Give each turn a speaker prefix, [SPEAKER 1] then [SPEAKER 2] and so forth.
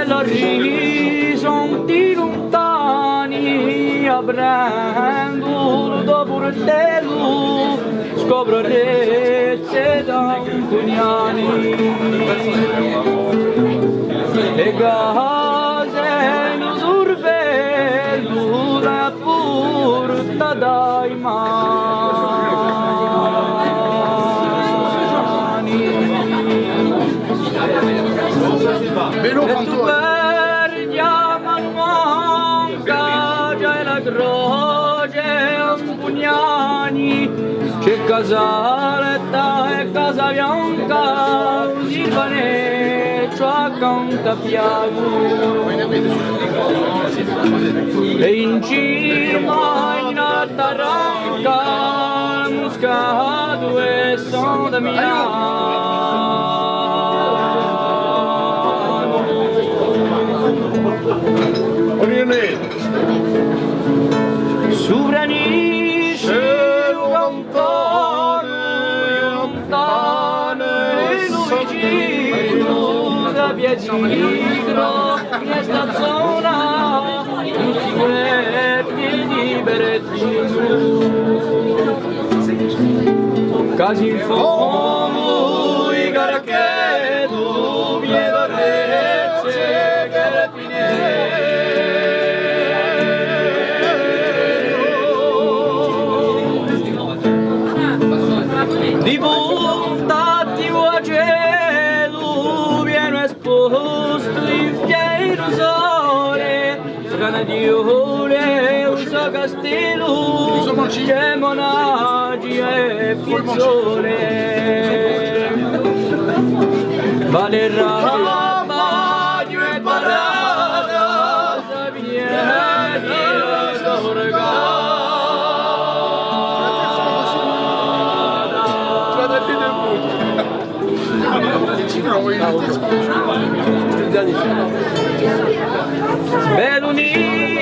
[SPEAKER 1] nell'orizzonti lontani, aprendo il portello, scopro rezze d'Antoniani. Le case in sorvello la porta dai mani. E tu perdiamo manca già la croce Ampugnani, c'è Casaletta e Casabianca, così paneccio accanto a Piago. E in cima in alta ranca Muscato e San Damiano. Sovranisce lontano e vicino da Pietro in questa zona tutti quei di Berettino casi in fondo i caraccheto Piero Rezze di puntati a cielo pieno esposto in pieno sole Canadiole usa castello c'è monagi e pizzole valerà bagno e parata Savignani la sorgata. Belluni